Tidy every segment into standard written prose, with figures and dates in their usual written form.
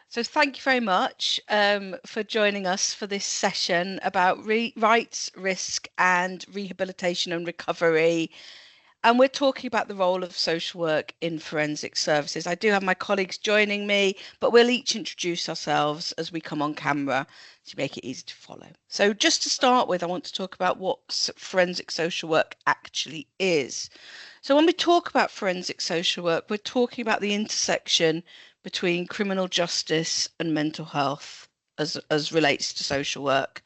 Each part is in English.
So thank you very much for joining us for this session about rights, risk and rehabilitation and recovery. And we're talking about the role of social work in forensic services. I do have my colleagues joining me, but we'll each introduce ourselves as we come on camera to make it easy to follow. So just to start with, I want to talk about what forensic social work actually is. So when we talk about forensic social work, we're talking about the intersection between criminal justice and mental health as relates to social work.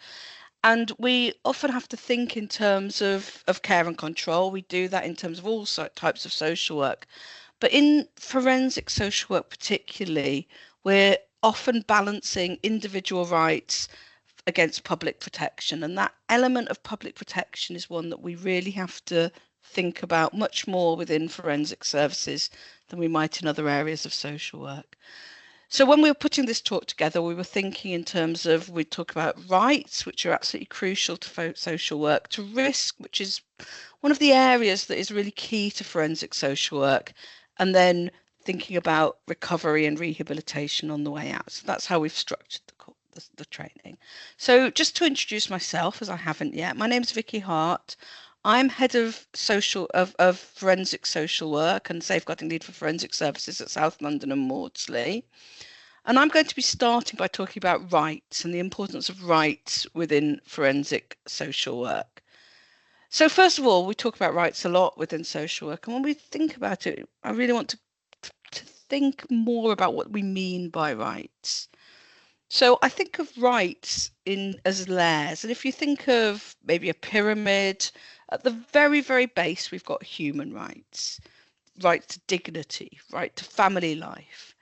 And we often have to think in terms of care and control. We do that in terms of all types of social work. But in forensic social work particularly, we're often balancing individual rights against public protection. And that element of public protection is one that we really have to think about much more within forensic services than we might in other areas of social work. So when we were putting this talk together, we were thinking in terms of, we talk about rights, which are absolutely crucial to social work, to risk, which is one of the areas that is really key to forensic social work, and then thinking about recovery and rehabilitation on the way out. So that's how we've structured the training. So just to introduce myself, as I haven't yet, my name is Vicky Hart. I'm head of forensic social work and safeguarding lead for forensic services at South London and Maudsley. And I'm going to be starting by talking about rights and the importance of rights within forensic social work. So first of all, we talk about rights a lot within social work. And when we think about it, I really want to think more about what we mean by rights. So I think of rights as layers. And if you think of maybe a pyramid, at the very, very base, we've got human rights, right to dignity, right to family life,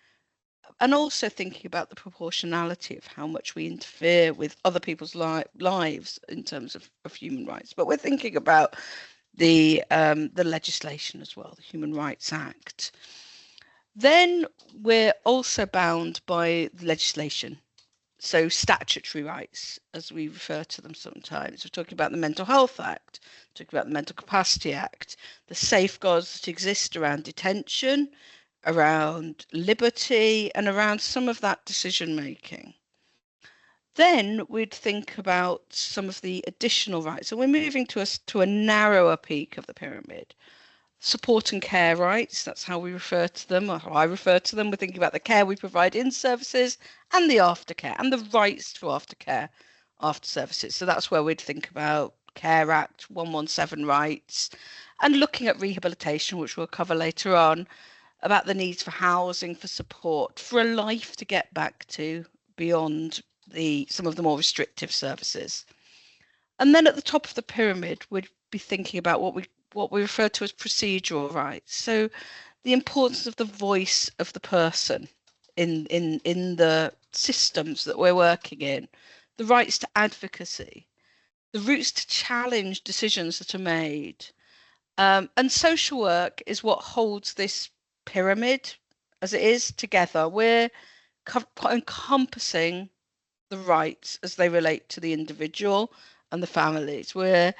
and also thinking about the proportionality of how much we interfere with other people's lives in terms of human rights. But we're thinking about the legislation as well, the Human Rights Act. Then we're also bound by legislation. So statutory rights, as we refer to them sometimes. We're talking about the Mental Health Act, talking about the Mental Capacity Act, the safeguards that exist around detention, around liberty, and around some of that decision making. Then we'd think about some of the additional rights. So we're moving to a narrower peak of the pyramid. Support and care rights, that's how we refer to them, or how I refer to them. We're thinking about the care we provide in services and the aftercare and the rights to after services. So that's where we'd think about Care Act 117 rights and looking at rehabilitation, which we'll cover later on, about the needs for housing, for support, for a life to get back to beyond some of the more restrictive services. And then at the top of the pyramid, we'd be thinking about what we refer to as procedural rights. So the importance of the voice of the person in the systems that we're working in, the rights to advocacy, the routes to challenge decisions that are made. And social work is what holds this pyramid as it is together. We're encompassing the rights as they relate to the individual and the families. We're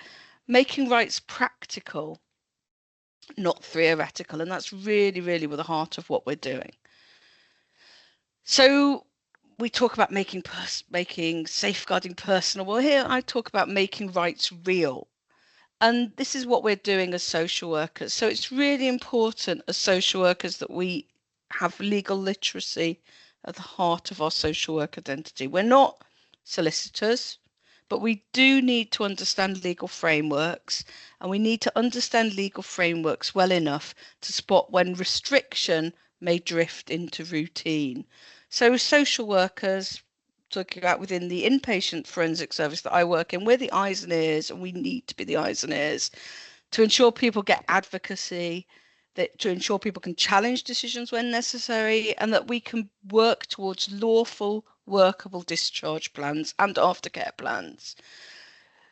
making rights practical, not theoretical, and that's really, really the heart of what we're doing. So we talk about making safeguarding personal. Well, here I talk about making rights real. And this is what we're doing as social workers. So it's really important as social workers that we have legal literacy at the heart of our social work identity. We're not solicitors, but we do need to understand legal frameworks, and we need to understand legal frameworks well enough to spot when restriction may drift into routine. So social workers, talking about within the inpatient forensic service that I work in, we're the eyes and ears, and we need to be the eyes and ears to ensure people get advocacy, to ensure people can challenge decisions when necessary, and that we can work towards lawful, workable discharge plans and aftercare plans.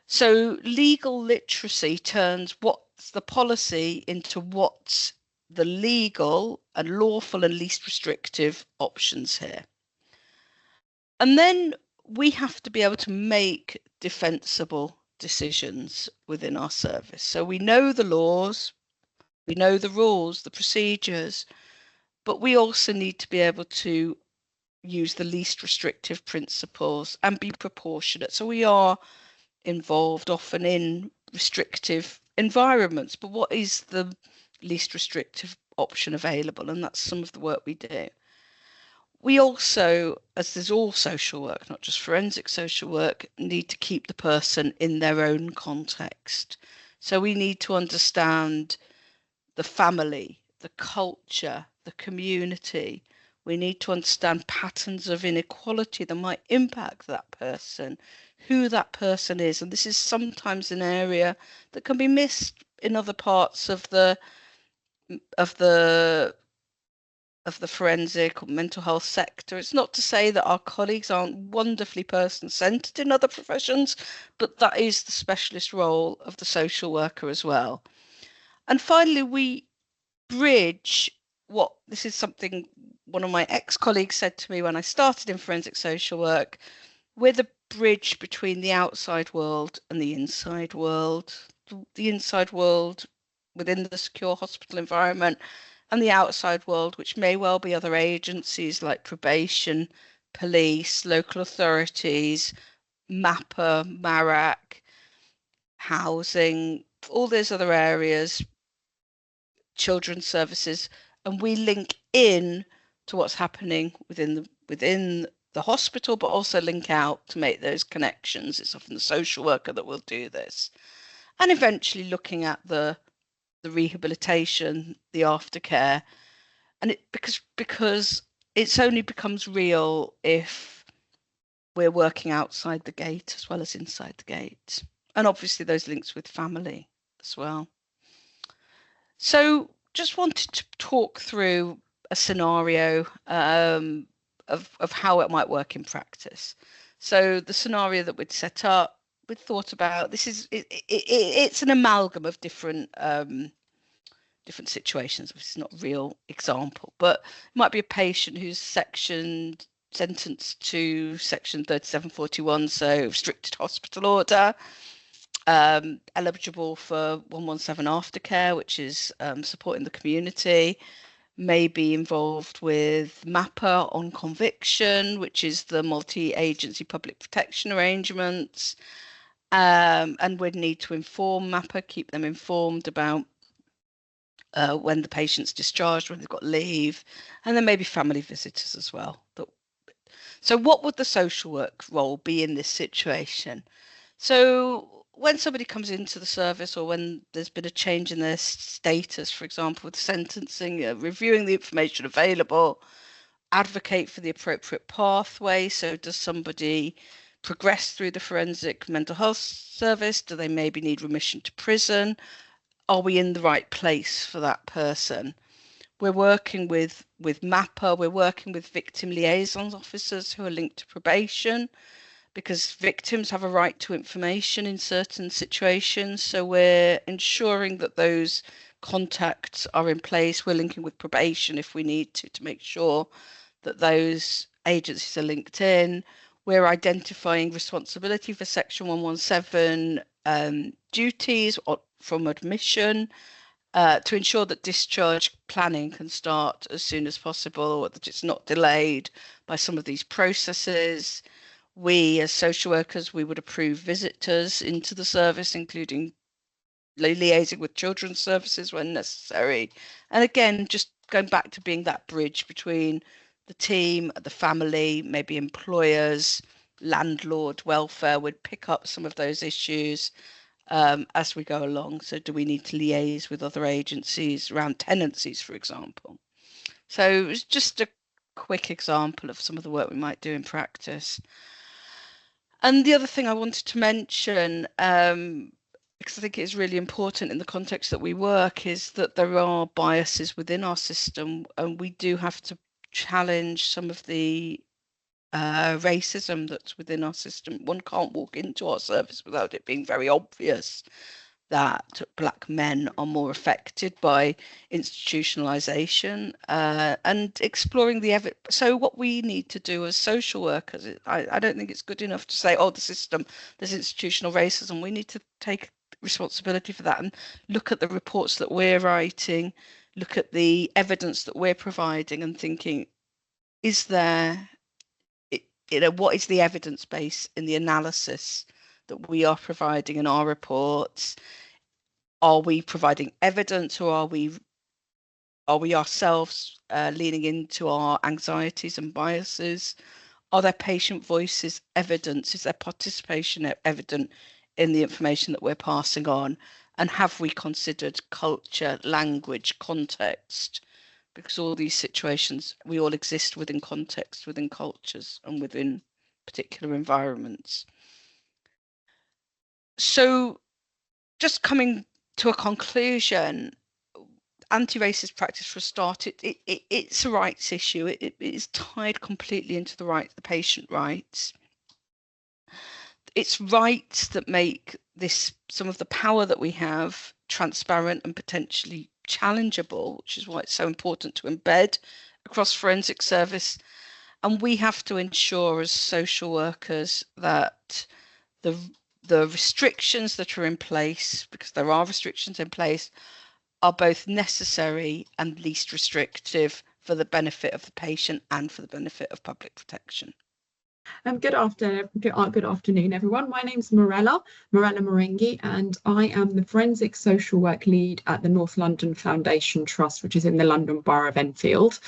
So legal literacy turns what's the policy into what's the legal and lawful and least restrictive options here. And then we have to be able to make defensible decisions within our service. So we know the laws, we know the rules, the procedures, but we also need to be able to use the least restrictive principles and be proportionate. So we are involved often in restrictive environments, but what is the least restrictive option available? And that's some of the work we do. We also, as there's all social work, not just forensic social work, need to keep the person in their own context. So we need to understand the family, the culture, the community. We need to understand patterns of inequality that might impact that person, who that person is. And this is sometimes an area that can be missed in other parts of of the of the forensic or mental health sector. It's not to say that our colleagues aren't wonderfully person-centered in other professions, but that is the specialist role of the social worker as well. And finally, we bridge what this is something one of my ex-colleagues said to me when I started in forensic social work. We're the bridge between the outside world and the inside world. The inside world within the secure hospital environment, and the outside world, which may well be other agencies like probation, police, local authorities, MAPA, MARAC, housing, all those other areas, children's services, and we link in to what's happening within the hospital, but also link out to make those connections. It's often the social worker that will do this. And eventually looking at the rehabilitation, the aftercare, and it because it's only becomes real if we're working outside the gate as well as inside the gate, and obviously those links with family as well. So just wanted to talk through a scenario of how it might work in practice. So the scenario that we'd set up, we'd thought about, it's an amalgam of different different situations, which is not a real example, but it might be a patient who's sentenced to section 3741, so restricted hospital order, eligible for 117 aftercare, which is supporting the community, may be involved with MAPA on conviction, which is the multi-agency public protection arrangements, and we'd need to inform MAPA, keep them informed about when the patient's discharged, when they've got leave, and then maybe family visitors as well. So what would the social work role be in this situation? So when somebody comes into the service, or when there's been a change in their status, for example, with sentencing, reviewing the information available, advocate for the appropriate pathway. So does somebody progress through the forensic mental health service? Do they maybe need remission to prison? Are we in the right place for that person? We're working with MAPA, we're working with victim liaison officers who are linked to probation, because victims have a right to information in certain situations. So we're ensuring that those contacts are in place. We're linking with probation if we need to make sure that those agencies are linked in. We're identifying responsibility for Section 117 duties from admission, to ensure that discharge planning can start as soon as possible, or that it's not delayed by some of these processes. We, as social workers, we would approve visitors into the service, including liaising with children's services when necessary. And again, just going back to being that bridge between the team, the family, maybe employers, landlord, welfare, would pick up some of those issues as we go along. So do we need to liaise with other agencies around tenancies, for example? So it's just a quick example of some of the work we might do in practice. And the other thing I wanted to mention, because I think it is really important in the context that we work, is that there are biases within our system, and we do have to challenge some of the racism that's within our system. One can't walk into our service without it being very obvious that Black men are more affected by institutionalization, and exploring the evidence. So what we need to do as social workers, I don't think it's good enough to say, oh, the system, there's institutional racism. We need to take responsibility for that and look at the reports that we're writing, look at the evidence that we're providing, and thinking, is there what is the evidence base in the analysis that we are providing in our reports? Are we providing evidence, or are we ourselves leaning into our anxieties and biases? Are there patient voices evidence? Is there participation evident in the information that we're passing on? And have we considered culture, language, context? Because all these situations, we all exist within context, within cultures, and within particular environments. So just coming to a conclusion, anti-racist practice, for a start, it's a rights issue. It is tied completely into the patient rights. It's rights that make this, some of the power that we have, transparent and potentially challengeable, which is why it's so important to embed across forensic service. And we have to ensure as social workers that the restrictions that are in place, because there are restrictions in place, are both necessary and least restrictive for the benefit of the patient and for the benefit of public protection. Good afternoon, everyone. My name's Morella Marenghi, and I am the Forensic Social Work Lead at the North London Foundation Trust, which is in the London Borough of Enfield.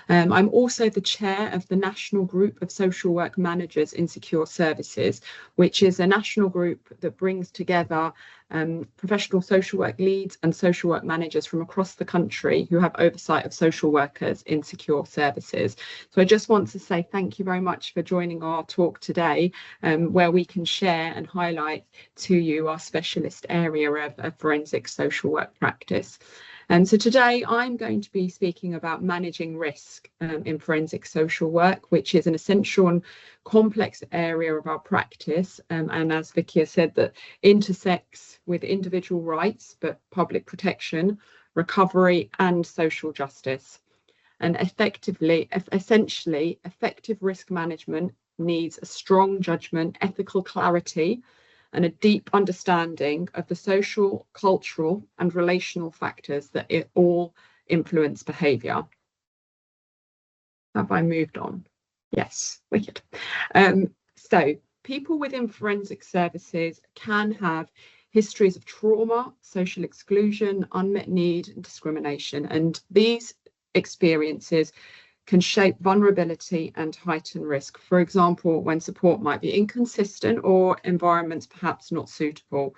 I'm also the chair of the National Group of Social Work Managers in Secure Services, which is a national group that brings together professional social work leads and social work managers from across the country who have oversight of social workers in secure services. So I just want to say thank you very much for joining our talk today, where we can share and highlight to you our specialist area of forensic social work practice. So today I'm going to be speaking about managing risk in forensic social work, which is an essential and complex area of our practice. And as Vicky has said, that intersects with individual rights, but public protection, recovery and social justice. And essentially, effective risk management needs a strong judgment, ethical clarity, and a deep understanding of the social, cultural, and relational factors that it all influence behaviour. Have I moved on? Yes, wicked. So people within forensic services can have histories of trauma, social exclusion, unmet need, and discrimination, and these experiences can shape vulnerability and heighten risk. For example, when support might be inconsistent or environments perhaps not suitable.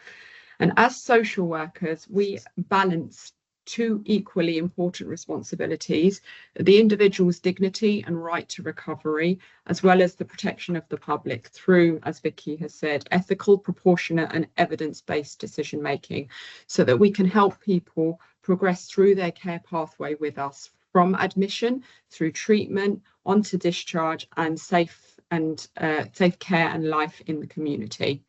And as social workers, we balance two equally important responsibilities: the individual's dignity and right to recovery, as well as the protection of the public through, as Vicky has said, ethical, proportionate and evidence-based decision making, so that we can help people progress through their care pathway with us, from admission through treatment onto discharge and safe care and life in the community.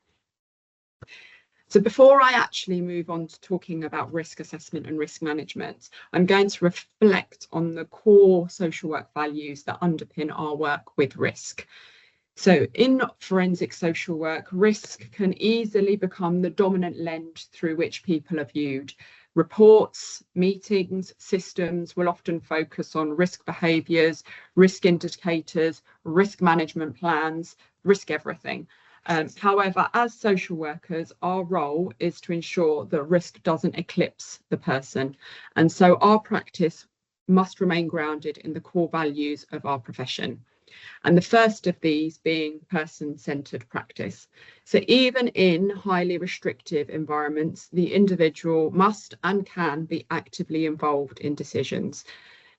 So before I actually move on to talking about risk assessment and risk management, I'm going to reflect on the core social work values that underpin our work with risk. So in forensic social work, risk can easily become the dominant lens through which people are viewed. Reports, meetings, systems will often focus on risk behaviours, risk indicators, risk management plans, risk everything. However, as social workers, our role is to ensure that risk doesn't eclipse the person. And so our practice must remain grounded in the core values of our profession. And the first of these being person-centred practice. So even in highly restrictive environments, the individual must and can be actively involved in decisions.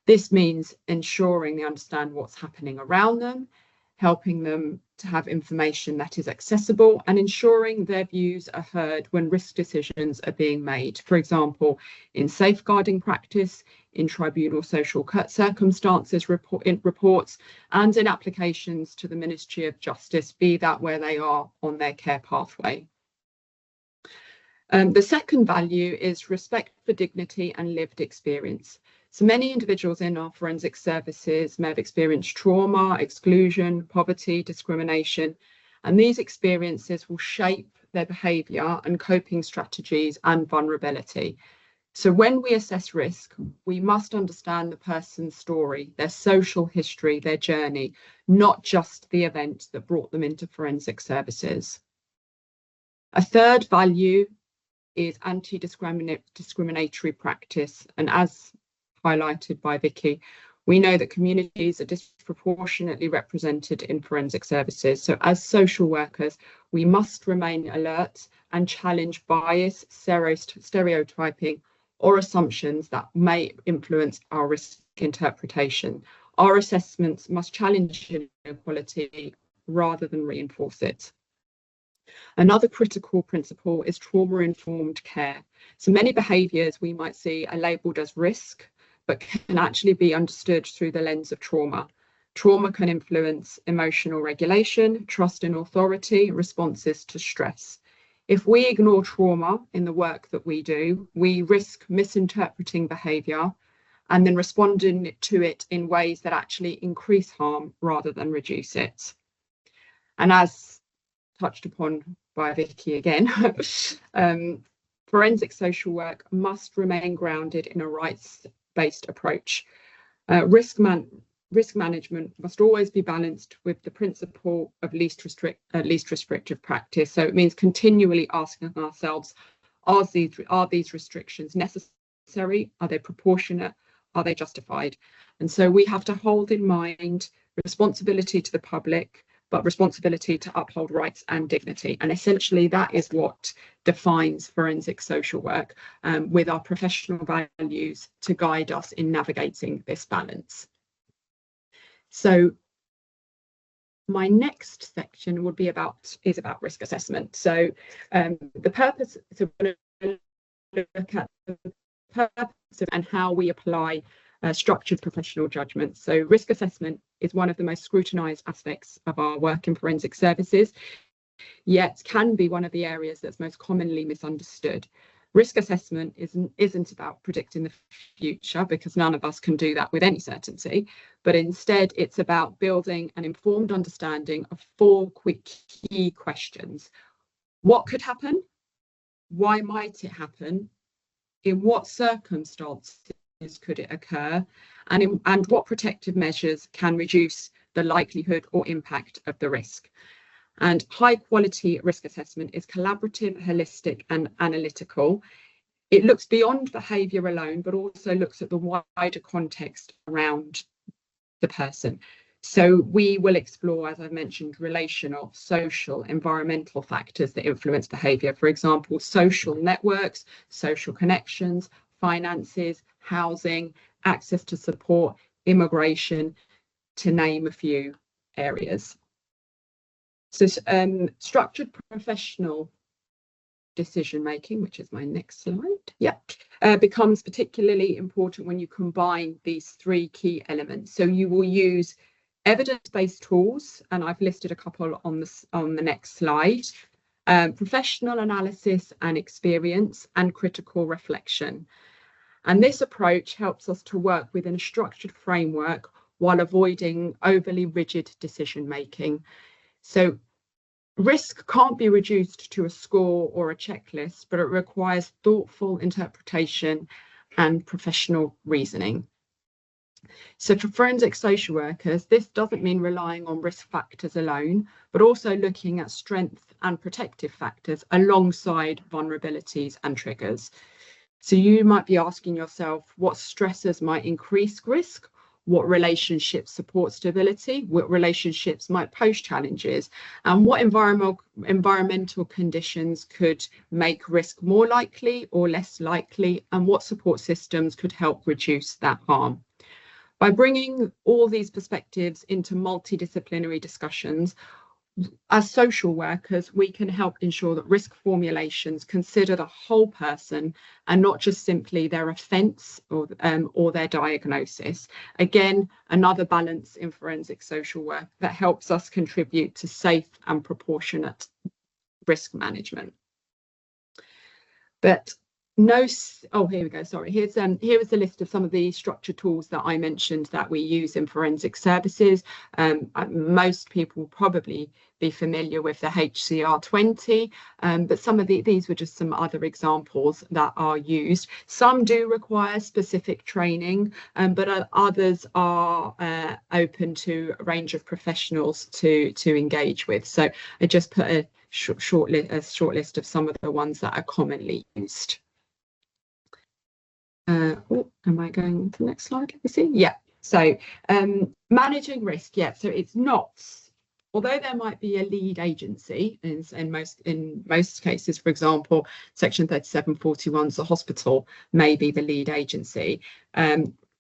This means ensuring they understand what's happening around them, helping them to have information that is accessible, and ensuring their views are heard when risk decisions are being made. For example, in safeguarding practice, in tribunal social circumstances reports, and in applications to the Ministry of Justice, be that where they are on their care pathway. The second value is respect for dignity and lived experience. So many individuals in our forensic services may have experienced trauma, exclusion, poverty, discrimination, and these experiences will shape their behaviour and coping strategies and vulnerability. So when we assess risk, we must understand the person's story, their social history, their journey, not just the event that brought them into forensic services. A third value is anti-discriminatory practice. And as highlighted by Vicky, we know that communities are disproportionately represented in forensic services. So as social workers, we must remain alert and challenge bias, stereotyping, or assumptions that may influence our risk interpretation. Our assessments must challenge inequality rather than reinforce it. Another critical principle is trauma-informed care. So many behaviours we might see are labelled as risk, but can actually be understood through the lens of trauma. Trauma can influence emotional regulation, trust in authority, responses to stress. If we ignore trauma in the work that we do, we risk misinterpreting behaviour and then responding to it in ways that actually increase harm rather than reduce it. And as touched upon by Vicky again, forensic social work must remain grounded in a rights-based approach. Risk management must always be balanced with the principle of least restrictive practice. So it means continually asking ourselves, are these restrictions necessary? Are they proportionate? Are they justified? And so we have to hold in mind responsibility to the public, but responsibility to uphold rights and dignity. And essentially that is what defines forensic social work, with our professional values to guide us in navigating this balance. So my next section would be about risk assessment. So the purpose, so we're going to look at the purpose and how we apply structured professional judgment. So risk assessment is one of the most scrutinised aspects of our work in forensic services, yet can be one of the areas that's most commonly misunderstood. Risk assessment isn't about predicting the future, because none of us can do that with any certainty, but instead it's about building an informed understanding of 4 quick key questions. What could happen? Why might it happen? In what circumstances could it occur, and what protective measures can reduce the likelihood or impact of the risk. And high quality risk assessment is collaborative, holistic and analytical. It looks beyond behaviour alone, but also looks at the wider context around the person. So we will explore, as I mentioned, relational, social, environmental factors that influence behaviour. For example, social networks, social connections, finances, housing, access to support, immigration, to name a few areas. So structured professional decision making, which is my next slide, becomes particularly important when you combine these 3 key elements. So you will use evidence-based tools, and I've listed a couple on the next slide, professional analysis and experience, and critical reflection. And this approach helps us to work within a structured framework while avoiding overly rigid decision making. So risk can't be reduced to a score or a checklist, but it requires thoughtful interpretation and professional reasoning. So for forensic social workers, this doesn't mean relying on risk factors alone, but also looking at strength and protective factors alongside vulnerabilities and triggers. So you might be asking yourself, what stressors might increase risk? What relationships support stability? What relationships might pose challenges? And what environmental conditions could make risk more likely or less likely? And what support systems could help reduce that harm? By bringing all these perspectives into multidisciplinary discussions, as social workers, we can help ensure that risk formulations consider the whole person and not just simply their offence or their diagnosis. Again, another balance in forensic social work that helps us contribute to safe and proportionate risk management. But here we go, sorry. Here is the list of some of the structured tools that I mentioned that we use in forensic services. Most people will probably be familiar with the HCR20, but some of these were just some other examples that are used. Some do require specific training, but others are open to a range of professionals to engage with. So I just put a short list of some of the ones that are commonly used. Am I going to the next slide? Let me see. Yeah. So managing risk. Yeah. So it's not, although there might be a lead agency in most cases, for example, Section 3741, the hospital may be the lead agency.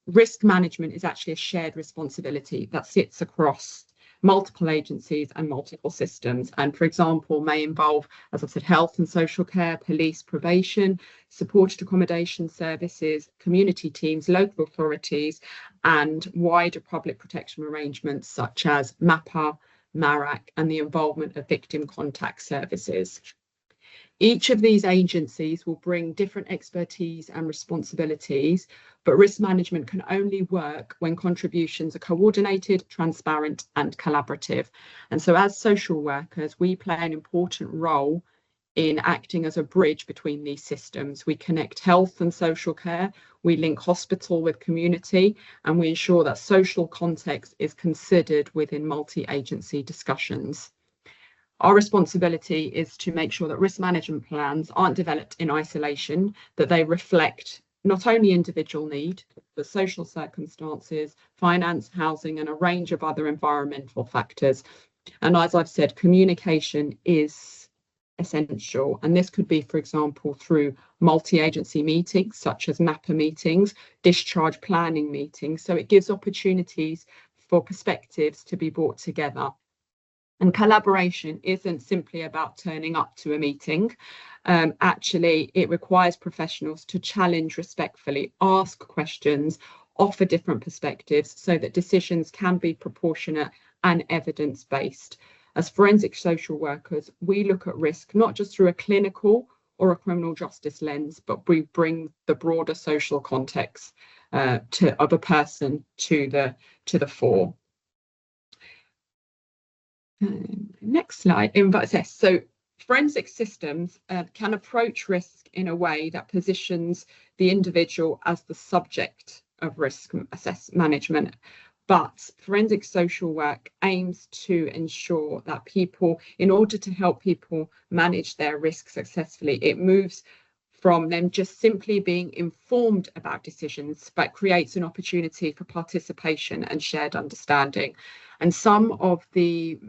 Risk management is actually a shared responsibility that sits across multiple agencies and multiple systems, and for example may involve, as I've said, health and social care, police, probation, supported accommodation services, community teams, local authorities, and wider public protection arrangements such as MAPA, MARAC, and the involvement of victim contact services. Each of these agencies will bring different expertise and responsibilities, but risk management can only work when contributions are coordinated, transparent, and collaborative. And so as social workers, we play an important role in acting as a bridge between these systems. We connect health and social care, we link hospital with community, and we ensure that social context is considered within multi-agency discussions. Our responsibility is to make sure that risk management plans aren't developed in isolation, that they reflect not only individual need, but social circumstances, finance, housing, and a range of other environmental factors. And as I've said, communication is essential. And this could be, for example, through multi-agency meetings, such as MAPA meetings, discharge planning meetings. So it gives opportunities for perspectives to be brought together. And collaboration isn't simply about turning up to a meeting. Actually, it requires professionals to challenge respectfully, ask questions, offer different perspectives so that decisions can be proportionate and evidence-based. As forensic social workers, we look at risk not just through a clinical or a criminal justice lens, but we bring the broader social context of a person to the fore. Next slide. So forensic systems can approach risk in a way that positions the individual as the subject of risk management. But forensic social work aims to ensure that people, in order to help people manage their risk successfully, it moves from them just simply being informed about decisions, but creates an opportunity for participation and shared understanding. And some of the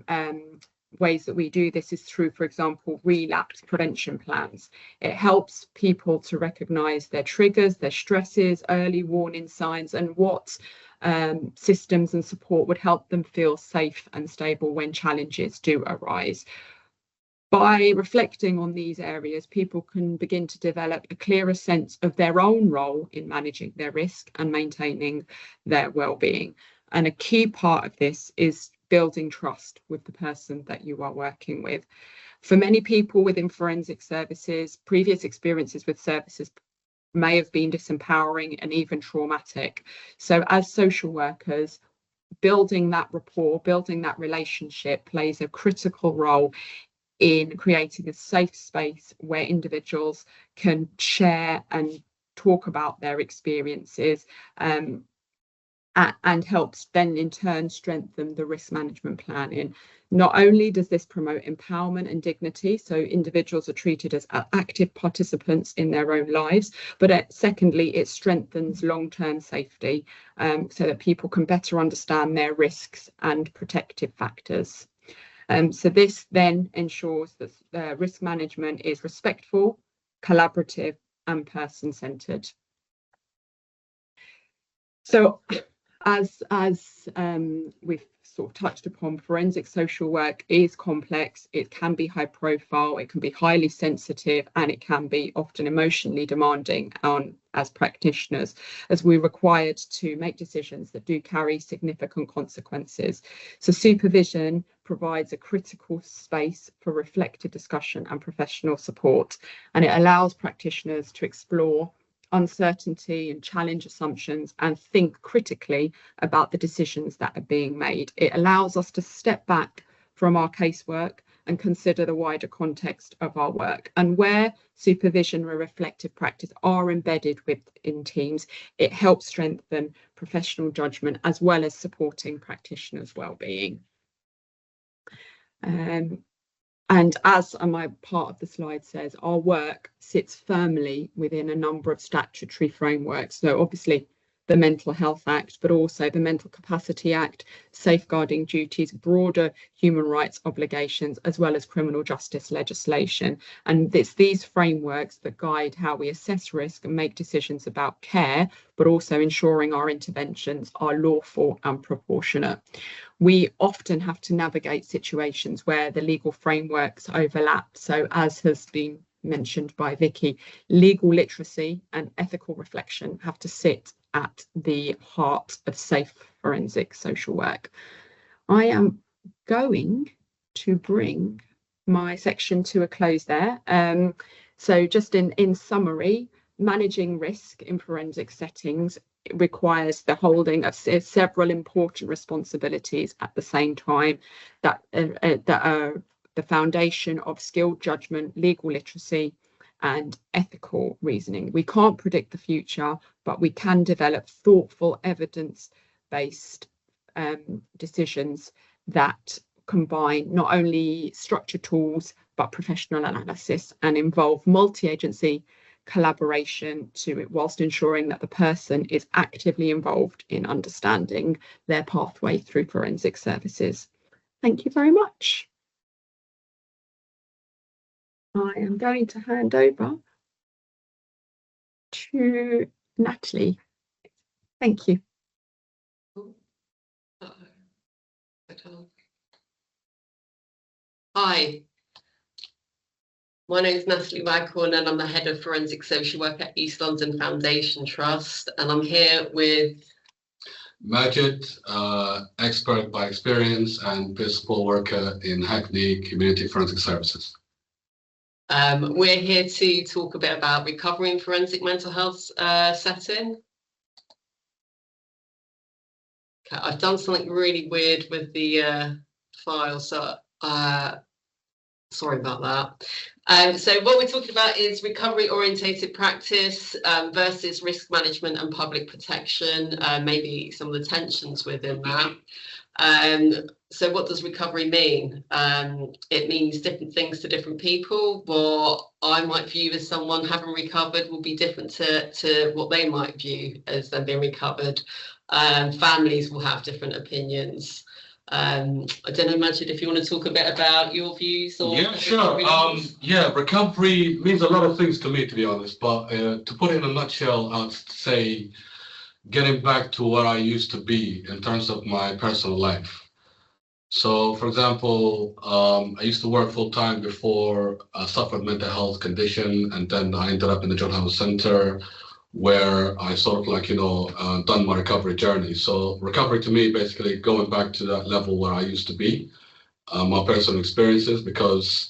ways that we do this is through, for example, relapse prevention plans. It helps people to recognise their triggers, their stresses, early warning signs, and what systems and support would help them feel safe and stable when challenges do arise. By reflecting on these areas, people can begin to develop a clearer sense of their own role in managing their risk and maintaining their well-being. And a key part of this is building trust with the person that you are working with. For many people within forensic services, previous experiences with services may have been disempowering and even traumatic. So as social workers, building that rapport, building that relationship plays a critical role in creating a safe space where individuals can share and talk about their experiences, and helps then in turn strengthen the risk management planning. Not only does this promote empowerment and dignity, so individuals are treated as active participants in their own lives, but secondly, it strengthens long-term safety, so that people can better understand their risks and protective factors. So this then ensures that risk management is respectful, collaborative, and person-centred. So as we've sort of touched upon, forensic social work is complex. It can be high profile, it can be highly sensitive, and it can be often emotionally demanding as practitioners, as we're required to make decisions that do carry significant consequences. So supervision provides a critical space for reflective discussion and professional support, and it allows practitioners to explore uncertainty and challenge assumptions and think critically about the decisions that are being made. It allows us to step back from our casework and consider the wider context of our work. And where supervision or reflective practice are embedded within teams, it helps strengthen professional judgment as well as supporting practitioners' well-being. And as my part of the slide says, our work sits firmly within a number of statutory frameworks. So obviously the Mental Health Act, but also the Mental Capacity Act, safeguarding duties, broader human rights obligations, as well as criminal justice legislation. And it's these frameworks that guide how we assess risk and make decisions about care, but also ensuring our interventions are lawful and proportionate. We often have to navigate situations where the legal frameworks overlap. So as has been mentioned by Vicky, legal literacy and ethical reflection have to sit at the heart of safe forensic social work. I am going to bring my section to a close there. So just in summary, managing risk in forensic settings requires the holding of several important responsibilities at the same time that are the foundation of skilled judgment, legal literacy, and ethical reasoning. We can't predict the future, but we can develop thoughtful, evidence-based decisions that combine not only structured tools, but professional analysis and involve multi-agency collaboration whilst ensuring that the person is actively involved in understanding their pathway through forensic services. Thank you very much. I am going to hand over to Natalie. Thank you. Hi, my name is Natalie Waghorn and I'm the Head of Forensic Social Work at East London Foundation Trust, and I'm here with Majid, expert by experience and principal worker in Hackney Community Forensic Services. We're here to talk a bit about recovery in forensic mental health setting. Okay, I've done something really weird with the file, so sorry about that. So what we're talking about is recovery orientated practice versus risk management and public protection, maybe some of the tensions within that. So what does recovery mean? It means different things to different people. What I might view as someone having recovered will be different to what they might view as them being recovered. Families will have different opinions. I don't know, Majid, if you want to talk a bit about your views or... Yeah, sure. Yeah, recovery means a lot of things to me, to be honest. But to put it in a nutshell, I'd say getting back to where I used to be in terms of my personal life. So, for example, I used to work full-time before I suffered mental health condition, and then I ended up in the John Howard Center, where I sort of done my recovery journey. So recovery to me, basically going back to that level where I used to be, my personal experiences, because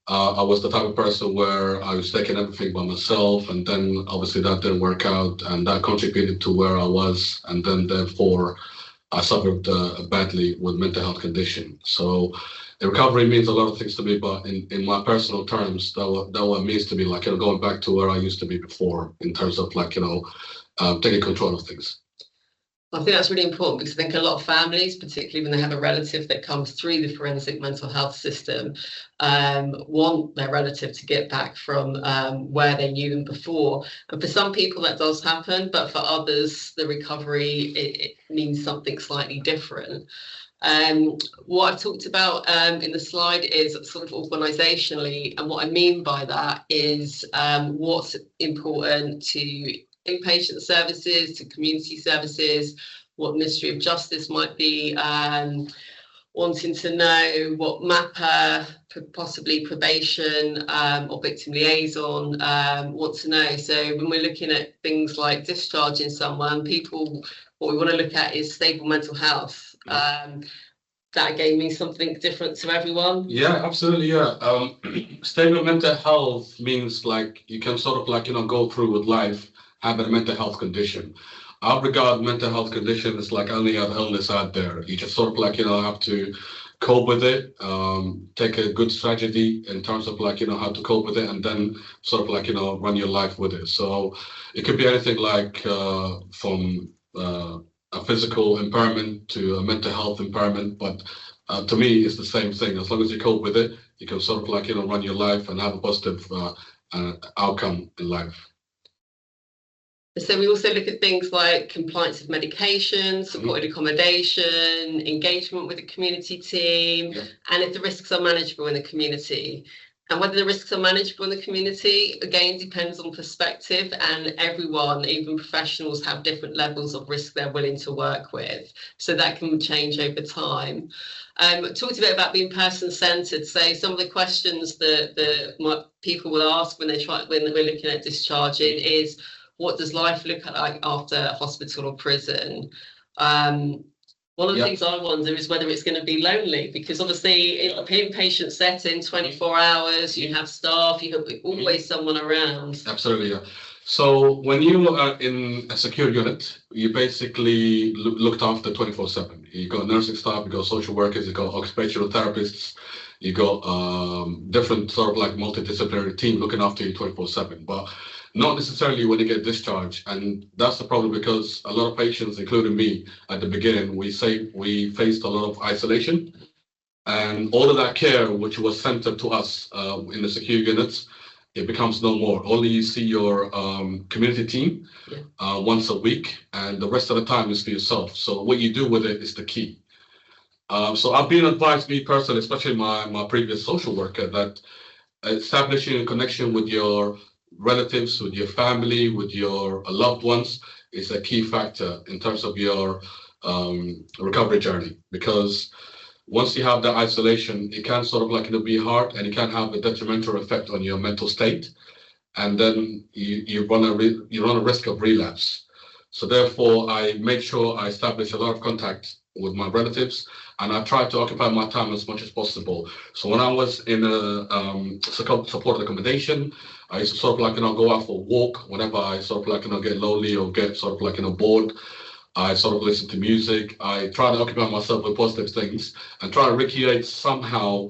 I was the type of person where I was taking everything by myself, and then obviously that didn't work out, and that contributed to where I was, and then therefore I suffered badly with mental health condition. So the recovery means a lot of things to me, but in my personal terms, that what it means to me, like, going back to where I used to be before in terms of taking control of things. I think that's really important, because I think a lot of families, particularly when they have a relative that comes through the forensic mental health system, want their relative to get back from where they knew them before. And for some people that does happen, but for others, the recovery, it means something slightly different. What I've talked about in the slide is sort of organisationally, and what I mean by that is what's important to inpatient services, to community services, what Ministry of Justice might be wanting to know, what MAPA, possibly probation or victim liaison want to know. So when we're looking at things like discharging someone, what we want to look at is stable mental health. That again means something different to everyone. Yeah, absolutely. Yeah. Stable mental health means you can sort of go through with life having a mental health condition. I regard mental health condition as like any other illness out there. You just sort of have to cope with it, take a good strategy in terms of like, how to cope with it, and then sort of like, run your life with it. So it could be anything like from a physical impairment to a mental health impairment. But to me, it's the same thing. As long as you cope with it, you can sort of like, run your life and have a positive outcome in life. So we also look at things like compliance with medication, supported accommodation, engagement with the community team, and if the risks are manageable in the community. And whether the risks are manageable in the community, again, depends on perspective, and everyone, even professionals, have different levels of risk they're willing to work with. So that can change over time. Talked a bit about being person-centered. So some of the questions that people will ask when we're looking at discharging is, what does life look like after hospital or prison? One of the things I wonder is whether it's going to be lonely, because obviously in an inpatient setting, 24 hours, you have staff, you have always someone around. Absolutely, yeah. So when you are in a secure unit, you basically looked after 24/7. You got nursing staff, you got social workers, you got occupational therapists, you got different sort of like multidisciplinary team looking after you 24/7. But not necessarily when you get discharged. And that's the problem, because a lot of patients, including me at the beginning, we faced a lot of isolation, and all of that care, which was centered to us in the secure units, it becomes no more. Only you see your community team once a week, and the rest of the time is for yourself. So what you do with it is the key. So I've been advised, me personally, especially my previous social worker, that establishing a connection with your relatives, with your family, with your loved ones is a key factor in terms of your recovery journey. Because once you have that isolation, it can sort of like be hard, and it can have a detrimental effect on your mental state, and then you run a risk of relapse. So therefore, I make sure I establish a lot of contact with my relatives, and I try to occupy my time as much as possible. So when I was in a supported accommodation, I used to sort of like go out for a walk whenever I sort of like get lonely or get sort of like bored. I sort of listen to music. I try to occupy myself with positive things and try to recreate somehow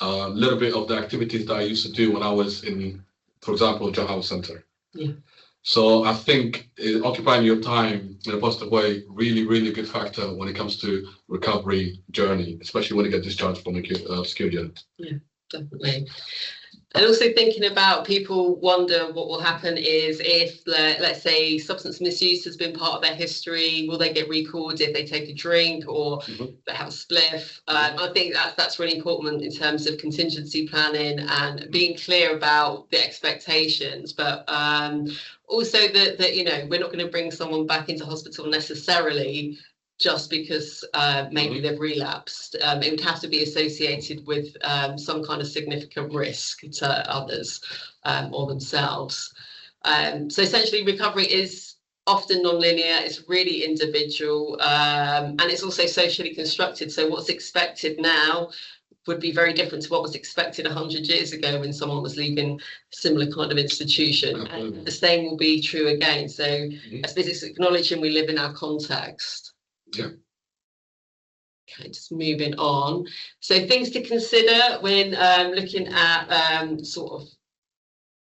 a little bit of the activities that I used to do when I was in, for example, John Howard Center. Yeah. So I think occupying your time in a positive way, really, really good factor when it comes to recovery journey, especially when you get discharged from a secure unit. Yeah, definitely. And also thinking about, people wonder what will happen is if, let's say, substance misuse has been part of their history, will they get recalled if they take a drink or they have a spliff? I think that's really important in terms of contingency planning and being clear about the expectations, but also that we're not going to bring someone back into hospital necessarily just because maybe they've relapsed. It would have to be associated with some kind of significant risk to others or themselves. So essentially, recovery is often non-linear, it's really individual, and it's also socially constructed. So what's expected now would be very different to what was expected 100 years ago when someone was leaving a similar kind of institution. And the same will be true again. So I suppose it's acknowledging we live in our context. Yeah. Okay, just moving on. So things to consider when looking at sort of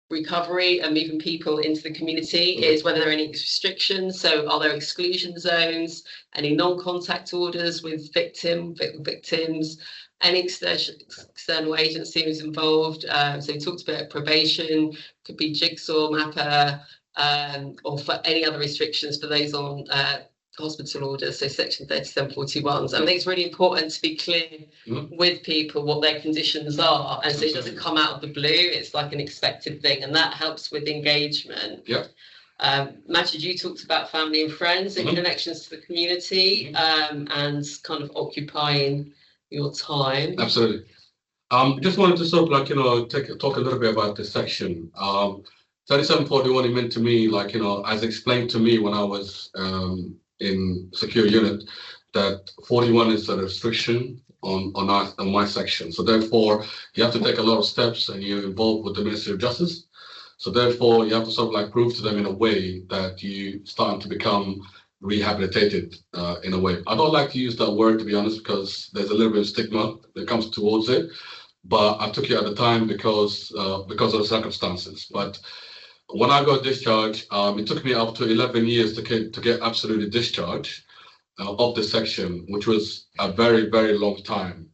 recovery and moving people into the community is whether there are any restrictions. So are there exclusion zones, any non-contact orders with victims, any external agencies involved? So we talked about probation, could be Jigsaw, MAPA, or for any other restrictions for those on hospital orders, so section 3741s. I think it's really important to be clear with people what their conditions are, and so it doesn't come out of the blue. It's like an expected thing, and that helps with engagement. Yeah. Majid, you talked about family and friends and connections to the community, and kind of occupying your time. Absolutely. Just wanted to sort of like talk a little bit about this section. 3741, it meant to me, like as explained to me when I was in secure unit, that 41 is a restriction on my section. So therefore, you have to take a lot of steps, and you're involved with the Ministry of Justice. So therefore, you have to sort of like prove to them in a way that you starting to become rehabilitated in a way. I don't like to use that word, to be honest, because there's a little bit of stigma that comes towards it. But I took it at the time because of the circumstances. But when I got discharged, it took me up to 11 years to get absolutely discharged of the section, which was a very, very long time.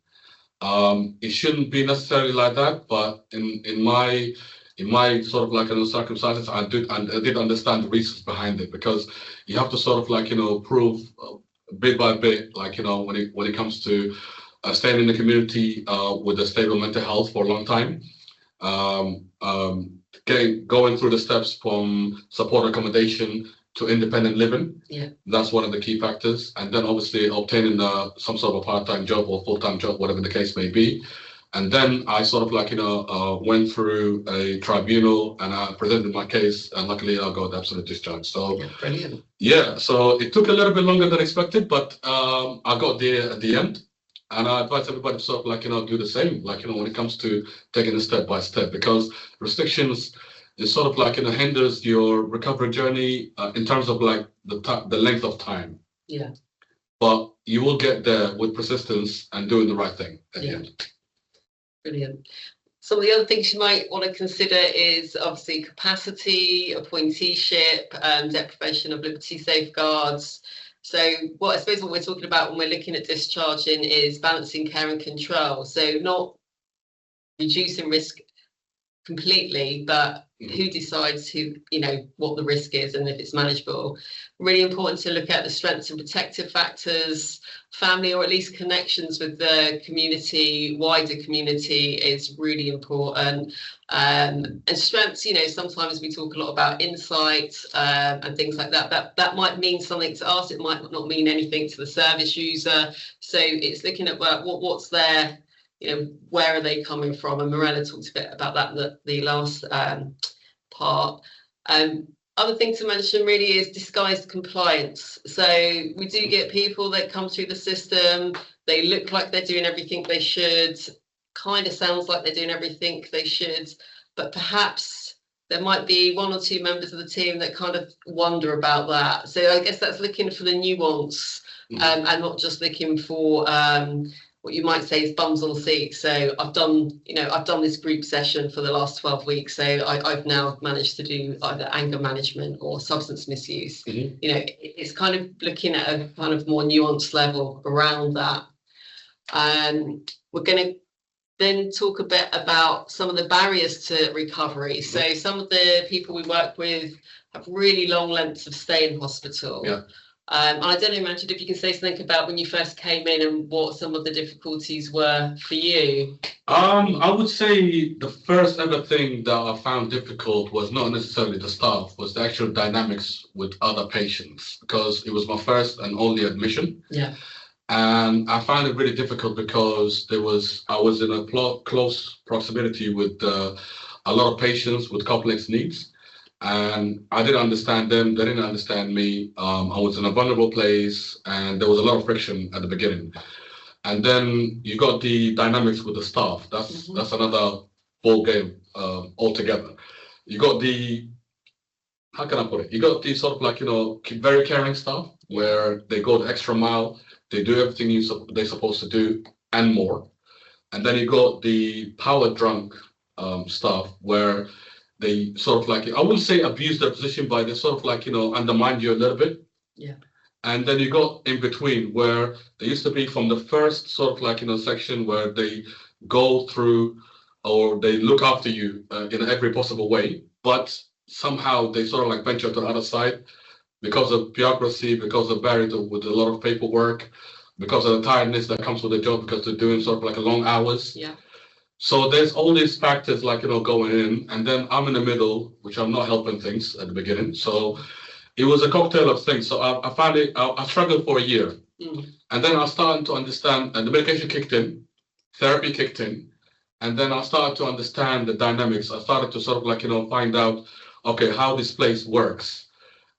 It shouldn't be necessarily like that, but in my sort of like circumstances, I did understand the reasons behind it, because you have to sort of like prove bit by bit, like when it comes to staying in the community with a stable mental health for a long time, going through the steps from support accommodation to independent living. Yeah, that's one of the key factors, and then obviously obtaining some sort of a part-time job or full-time job, whatever the case may be. And then I sort of like went through a tribunal and I presented my case, and luckily I got absolute discharge. So yeah, brilliant. Yeah, so it took a little bit longer than expected, but I got there at the end. And I advise everybody to sort of like do the same, like when it comes to taking it step by step, because restrictions is sort of like hinders your recovery journey in terms of like the length of time. Yeah. But you will get there with persistence and doing the right thing at the end. Brilliant. Some of the other things you might want to consider is obviously capacity, appointeeship, deprivation of liberty safeguards. So I suppose what we're talking about when we're looking at discharging is balancing care and control. So not reducing risk completely, but who decides what the risk is and if it's manageable. Really important to look at the strengths and protective factors. Family, or at least connections with the community, wider community, is really important. And strengths, sometimes we talk a lot about insight and things like that. That might mean something to us. It might not mean anything to the service user. So it's looking at what's there, where are they coming from? And Morella talked a bit about that in the last part. Other thing to mention really is disguised compliance. So we do get people that come through the system, they look like they're doing everything they should, kind of sounds like they're doing everything they should, but perhaps there might be one or two members of the team that kind of wonder about that. So I guess that's looking for the nuance and not just looking for what you might say is bums on seats. So I've done this group session for the last 12 weeks. So I've now managed to do either anger management or substance misuse. It's kind of looking at a kind of more nuanced level around that. We're going to then talk a bit about some of the barriers to recovery. So some of the people we work with have really long lengths of stay in hospital. Yeah. I don't know, Manjid, if you can say something about when you first came in and what some of the difficulties were for you. I would say the first ever thing that I found difficult was not necessarily the staff, was the actual dynamics with other patients, because it was my first and only admission. Yeah. And I found it really difficult because I was in a close proximity with a lot of patients with complex needs. And I didn't understand them, they didn't understand me. I was in a vulnerable place and there was a lot of friction at the beginning. And then you got the dynamics with the staff. That's another ball game altogether. You got how can I put it? You got the sort of like, very caring staff where they go the extra mile, they do everything they're supposed to do and more. And then you got the power drunk staff where they sort of like, I wouldn't say abuse their position, but they sort of like, undermine you a little bit. Yeah. And then you got in between where they used to be from the first sort of like, section where they go through or they look after you in every possible way, but somehow they sort of like venture to the other side because of bureaucracy, because of barrier with a lot of paperwork, because of the tiredness that comes with the job, because they're doing sort of like long hours. Yeah. So there's all these factors like, going in, and then I'm in the middle, which I'm not helping things at the beginning. So it was a cocktail of things. So I found it, I struggled for a year. And then I started to understand, and the medication kicked in, therapy kicked in. And then I started to understand the dynamics. I started to sort of like, find out, okay, how this place works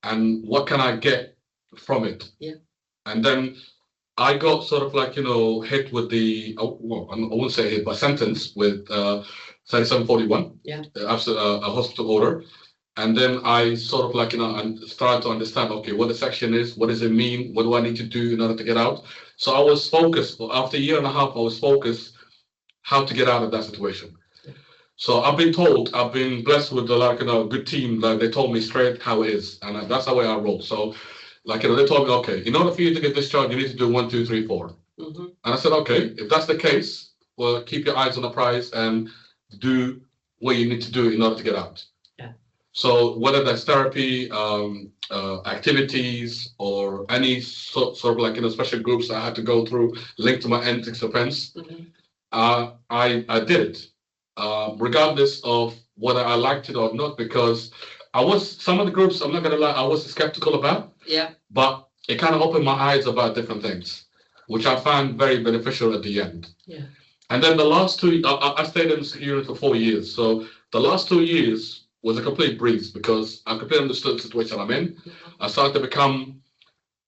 and what can I get from it? Yeah. And then I got sort of like, hit with I wouldn't say hit, but sentenced with 3741. Yeah. A hospital order. And then I sort of like, and started to understand, okay, what the section is, what does it mean? What do I need to do in order to get out? So I was focused, after a year and a half, I was focused how to get out of that situation. So I've been blessed with a good team. Like they told me straight how it is. And that's the way I roll. So they told me, okay, in order for you to get discharged, you need to do 1, 2, 3, 4. And I said, okay, if that's the case, well, keep your eyes on the prize and do what you need to do in order to get out. So whether that's therapy, activities, or any sort of special groups I had to go through linked to my ethics offense, I did it, regardless of whether I liked it or not, because some of the groups, I'm not gonna lie, I was skeptical about. But it kind of opened my eyes about different things, which I found very beneficial at the end. And then the last 2, I stayed in security for 4 years. So the last 2 years was a complete breeze because I completely understood the situation I'm in. I started to become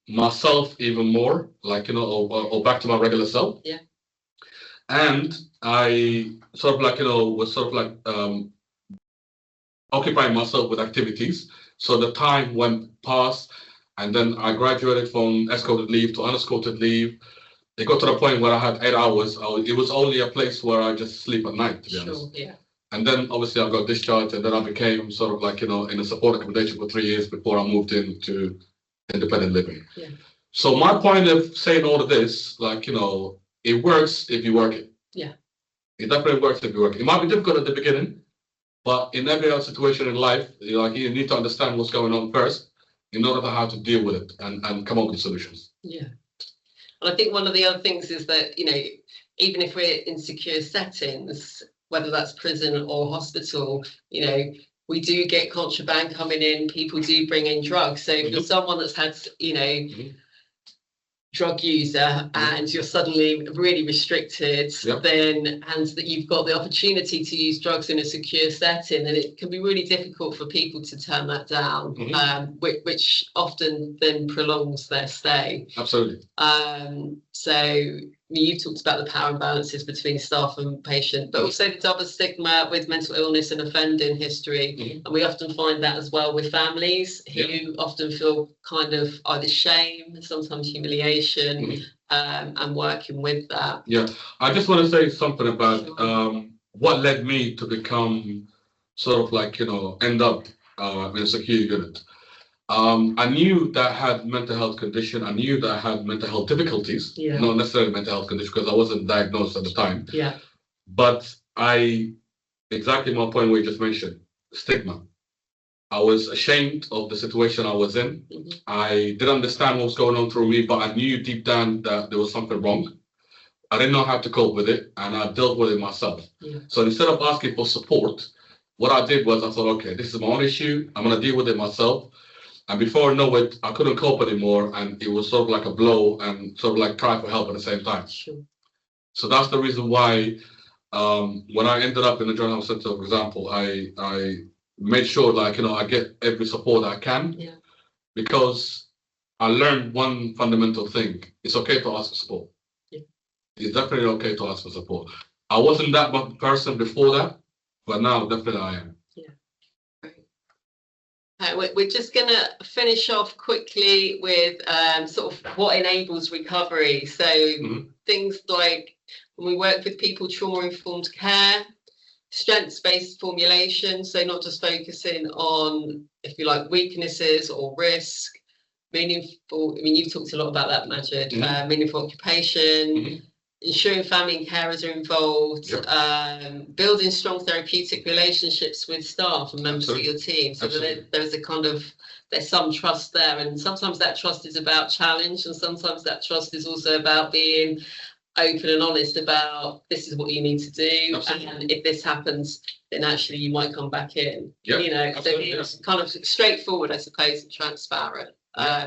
myself even more, or back to my regular self. And I sort of was occupying myself with activities. So the time went past, and then I graduated from escorted leave to unescorted leave. It got to the point where I had 8 hours. It was only a place where I just sleep at night, to be honest. And then obviously I got discharged, and then I became sort of in a support accommodation for 3 years before I moved into independent living. So my point of saying all of this, it works if you work it. It definitely works if you work it. It might be difficult at the beginning, but in every other situation in life, you need to understand what's going on first in order to how to deal with it and come up with solutions. And I think one of the other things is that, even if we're in secure settings, whether that's prison or hospital, we do get contraband coming in, people do bring in drugs. So if you're someone that's had, drug user and you're suddenly really restricted, then and that you've got the opportunity to use drugs in a secure setting, then it can be really difficult for people to turn that down, which often then prolongs their stay. Absolutely. So you've talked about the power imbalances between staff and patient, but also the double stigma with mental illness and offending history. And we often find that as well with families who often feel kind of either shame, sometimes humiliation, and working with that. I just want to say something about what led me to become sort of end up in a secure unit. I knew that I had mental health condition. I knew that I had mental health difficulties, not necessarily mental health condition because I wasn't diagnosed at the time. But exactly my point where you just mentioned, stigma. I was ashamed of the situation I was in. I didn't understand what was going on through me, but I knew deep down that there was something wrong. I didn't know how to cope with it, and I dealt with it myself. So instead of asking for support, what I did was I thought, okay, this is my own issue. I'm going to deal with it myself. And before I know it, I couldn't cope anymore, and it was sort of like a blow and sort of like cry for help at the same time. So that's the reason why when I ended up in the General Health Center, for example, I made sure I get every support I can, because I learned one fundamental thing. It's okay to ask for support. It's definitely okay to ask for support. I wasn't that much person before that, but now definitely I am. We're just going to finish off quickly with sort of what enables recovery. So things like when we work with people, trauma-informed care, strengths-based formulation, so not just focusing on, if you like, weaknesses or risk, meaningful, you've talked a lot about that, Majid, meaningful occupation, ensuring family and carers are involved, building strong therapeutic relationships with staff and members of your team. So there's some trust there, and sometimes that trust is about challenge, and sometimes that trust is also about being open and honest about this is what you need to do, and if this happens, then actually you might come back in. So it's kind of straightforward, I suppose, and transparent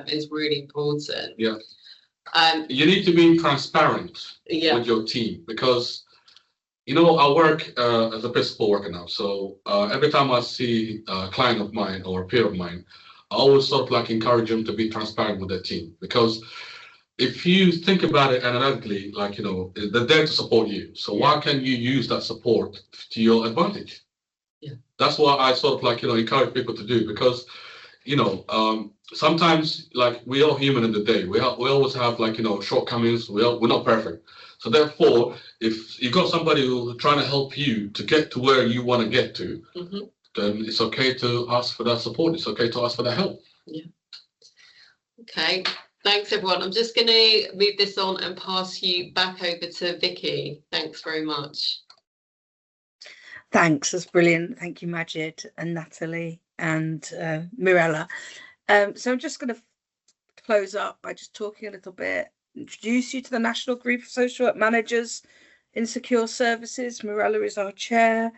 is really important. You need to be transparent with your team, because I work as a principal worker now. So every time I see a client of mine or a peer of mine, I always sort of encourage them to be transparent with their team, because if you think about it analytically, they're there to support you. So why can't you use that support to your advantage? Yeah. That's what I sort of like, encourage people to do, because, sometimes, like, we're all human in the day. We always have, like, shortcomings. We're not perfect. So therefore, if you've got somebody who's trying to help you to get to where you want to get to, then it's okay to ask for that support. It's okay to ask for that help. Yeah. Okay. Thanks, everyone. I'm just going to move this on and pass you back over to Vicky. Thanks very much. Thanks, that's brilliant. Thank you, Majid and Natalie and Mirella. So I'm just going to close up by just talking a little bit, introduce you to the National Group of Social Work Managers in Secure Services. Mirella is our chair.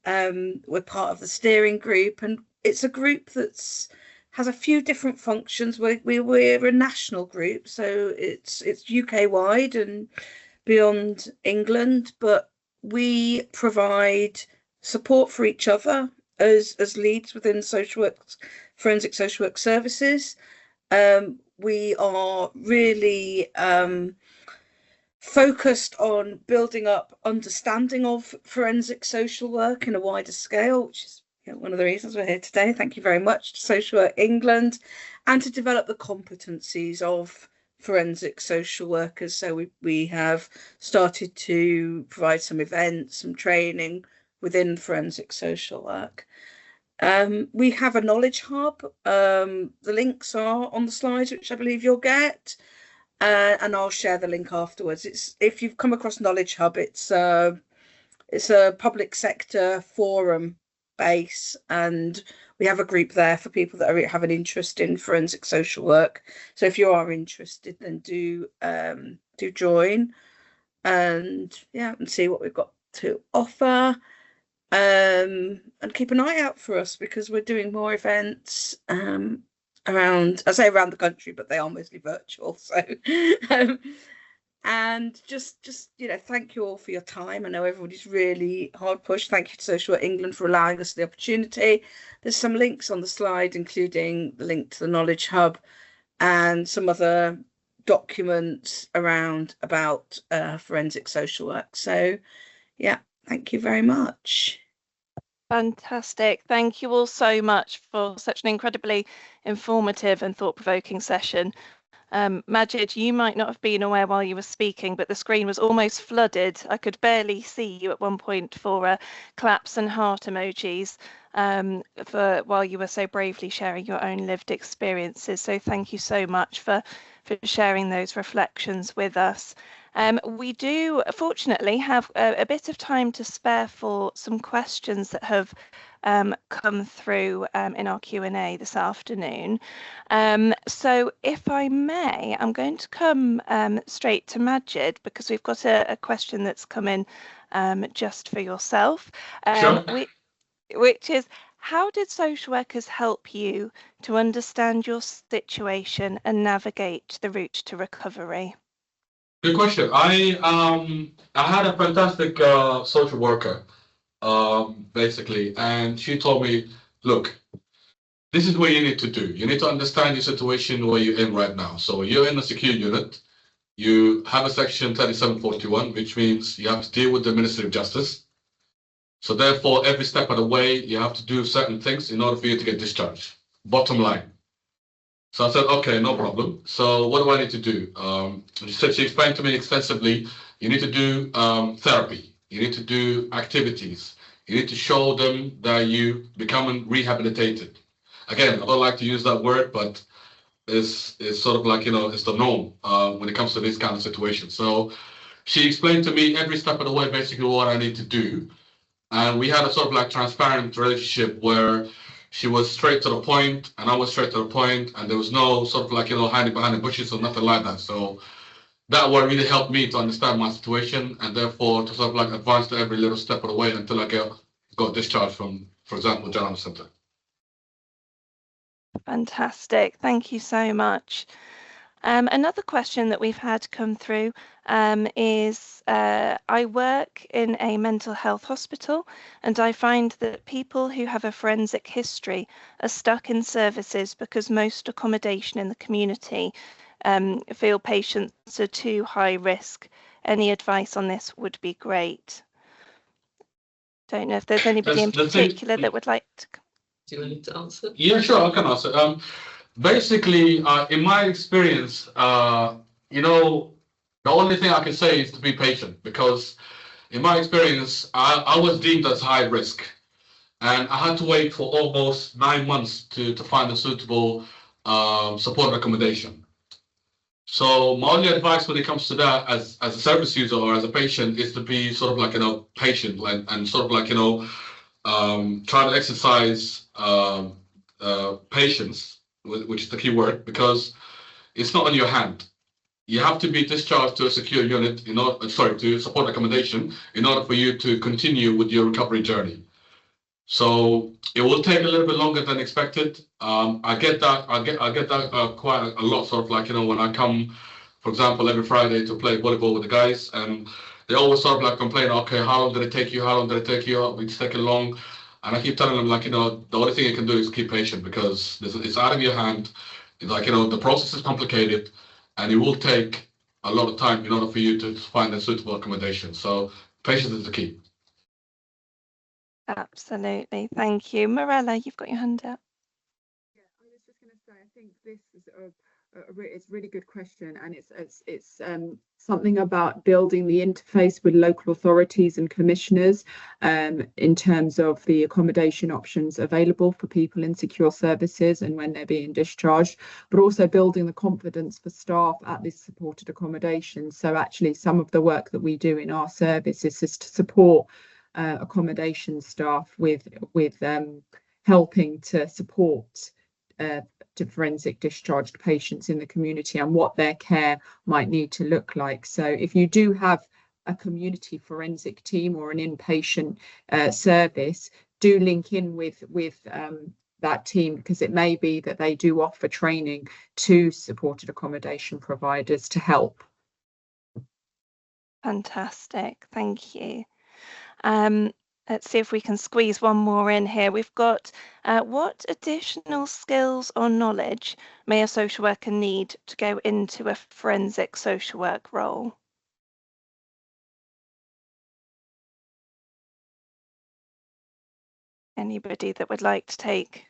We're part of the steering group, and it's a group that's has a few different functions. We're a national group, so it's UK wide and beyond England, but we provide support for each other as leads within social work, forensic social work services. We are really focused on building up understanding of forensic social work in a wider scale, which is one of the reasons we're here today. Thank you very much to Social Work England, and to develop the competencies of forensic social workers. So we have started to provide some events, some training within forensic social work. We have a knowledge hub. The links are on the slides, which I believe you'll get. And I'll share the link afterwards. If you've come across Knowledge Hub, it's a public sector forum base, and we have a group there for people that have an interest in forensic social work. So if you are interested, then do join and see what we've got to offer. And keep an eye out for us, because we're doing more events around the country, but they are mostly virtual. So and just thank you all for your time. I know everybody's really hard pushed. Thank you to Social Work England for allowing us the opportunity. There's some links on the slide, including the link to the Knowledge Hub and some other documents about forensic social work. So thank you very much. Fantastic. Thank you all so much for such an incredibly informative and thought-provoking session. Majid, you might not have been aware while you were speaking, but the screen was almost flooded. I could barely see you at one point for claps and heart emojis while you were so bravely sharing your own lived experiences. So thank you so much for sharing those reflections with us. We do fortunately have a bit of time to spare for some questions that have come through in our Q&A this afternoon. So if I may, I'm going to come straight to Majid, because we've got a question that's come in just for yourself, Sure. which is, how did social workers help you to understand your situation and navigate the route to recovery? Good question. I had a fantastic social worker, basically, and she told me, look, this is what you need to do. You need to understand your situation where you're in right now. So you're in a secure unit. You have a section 3741, which means you have to deal with the Ministry of Justice. So therefore, every step of the way, you have to do certain things in order for you to get discharged. Bottom line. So I said, okay, no problem. So what do I need to do? She explained to me extensively, you need to do therapy. You need to do activities. You need to show them that you become rehabilitated. Again, I don't like to use that word, but it's sort of like, it's the norm when it comes to this kind of situation. So she explained to me every step of the way, basically what I need to do. And we had a sort of like transparent relationship where she was straight to the point and I was straight to the point, and there was no sort of like, hiding behind the bushes or nothing like that. So that one really helped me to understand my situation, and therefore to sort of like advance to every little step of the way until I got discharged from, for example, General Center. Fantastic. Thank you so much. Another question that we've had come through is, I work in a mental health hospital, and I find that people who have a forensic history are stuck in services because most accommodation in the community feel patients are too high risk. Any advice on this would be great. Don't know if there's anybody in particular that would like to. Do you want to answer? Yeah, sure, I can answer. Basically, in my experience, you know, the only thing I can say is to be patient, because in my experience, I was deemed as high risk, and I had to wait for almost 9 months to find a suitable support accommodation. So my only advice when it comes to that, as a service user or as a patient, is to be sort of like, you know, patient and sort of like, you know, try to exercise patience, which is the key word, because it's not on your hand. You have to be discharged to a secure unit to support accommodation in order for you to continue with your recovery journey. So it will take a little bit longer than expected. I get that. I get that quite a lot. Sort of like, you know, when I come, for example, every Friday to play volleyball with the guys, and they always sort of like complain, okay, how long did it take you? How long did it take you? It's taking long. And I keep telling them, like, you know, the only thing you can do is keep patient, because it's out of your hand. It's like, you know, the process is complicated, and it will take a lot of time in order for you to find a suitable accommodation. So patience is the key. Absolutely. Thank you. Morella, you've got your hand up. Yeah, I was just going to say, I think this is it's a really good question, and it's something about building the interface with local authorities and commissioners in terms of the accommodation options available for people in secure services and when they're being discharged, but also building the confidence for staff at this supported accommodation. So actually some of the work that we do in our service is to support accommodation staff with helping to support to forensic discharged patients in the community and what their care might need to look like. So if you do have a community forensic team or an inpatient service, do link in with that team, because it may be that they do offer training to supported accommodation providers to help. Fantastic. Thank you. Let's see if we can squeeze one more in here. We've got what additional skills or knowledge may a social worker need to go into a forensic social work role? Anybody that would like to take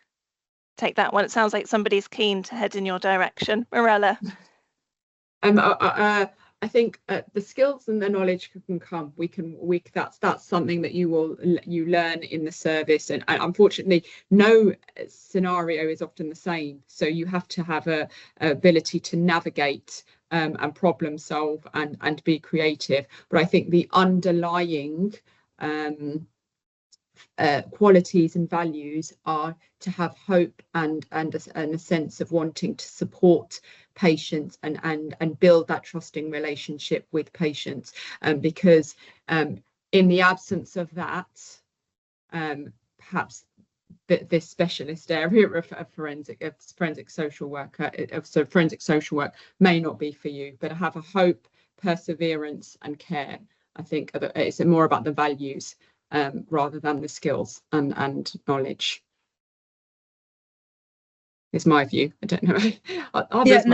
that one? It sounds like somebody's keen to head in your direction. Morella. I think the skills and the knowledge can come. That's something that you learn in the service, and unfortunately, no scenario is often the same. So you have to have a ability to navigate and problem solve and be creative. But I think the underlying qualities and values are to have hope and a sense of wanting to support patients and build that trusting relationship with patients, because in the absence of that, perhaps this specialist area of forensic social work may not be for you. But have a hope, perseverance and care. I think it's more about the values rather than the skills and knowledge. Is my view. I don't know. I think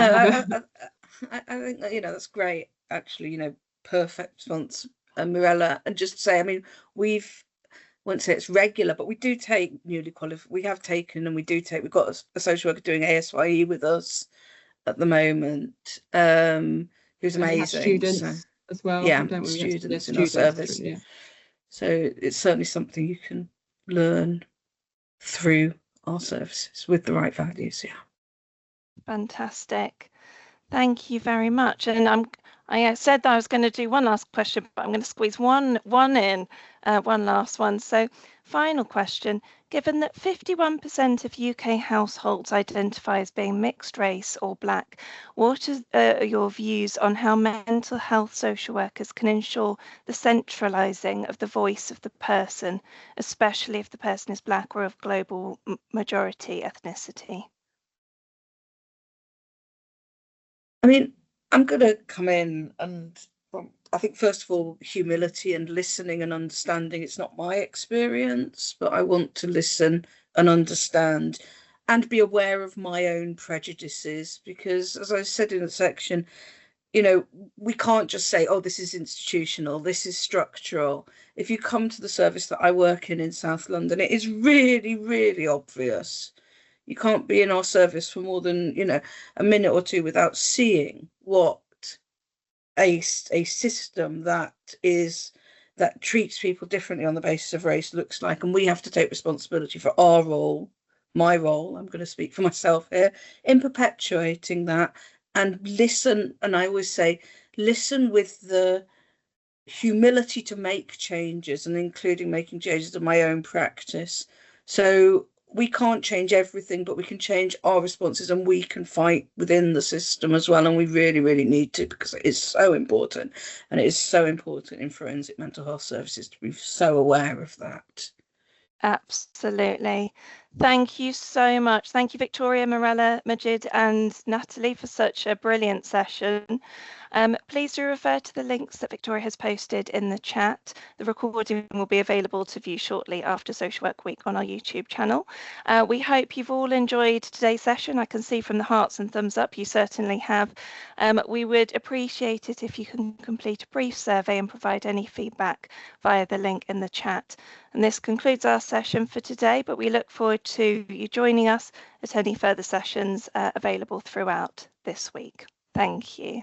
that, you know, that's great. Actually, you know, perfect response, Morella. And just to say, I mean, I won't say it's regular, but we do take newly qualified. We have taken and we do take. We've got a social worker doing ASYE with us at the moment, who's amazing. Students as well. Yeah, students in our service. Yeah. So it's certainly something you can learn through our services with the right values. Yeah. Fantastic. Thank you very much. And I said that I was going to do one last question, but I'm going to squeeze one in, one last one. So final question, given that 51% of UK households identify as being mixed race or Black, what are your views on how mental health social workers can ensure the centralising of the voice of the person, especially if the person is Black or of global majority ethnicity? I mean, I'm going to come in and I think, first of all, humility and listening and understanding. It's not my experience, but I want to listen and understand and be aware of my own prejudices, because, as I said in the section, you know, we can't just say, oh, this is institutional, this is structural. If you come to the service that I work in South London, it is really, really obvious. You can't be in our service for more than, you know, a minute or two without seeing what a system that treats people differently on the basis of race looks like. And we have to take responsibility for our role, my role, I'm going to speak for myself here, in perpetuating that, and listen. And I always say, listen with the humility to make changes, and including making changes in my own practice. So we can't change everything, but we can change our responses, and we can fight within the system as well. And we really, really need to, because it is so important. And it is so important in forensic mental health services to be so aware of that. Absolutely. Thank you so much. Thank you, Victoria, Mirella, Majid, and Natalie, for such a brilliant session. Please do refer to the links that Victoria has posted in the chat. The recording will be available to view shortly after Social Work Week on our YouTube channel. We hope you've all enjoyed today's session. I can see from the hearts and thumbs up you certainly have. We would appreciate it if you can complete a brief survey and provide any feedback via the link in the chat. And this concludes our session for today, but we look forward to you joining us at any further sessions available throughout this week. Thank you.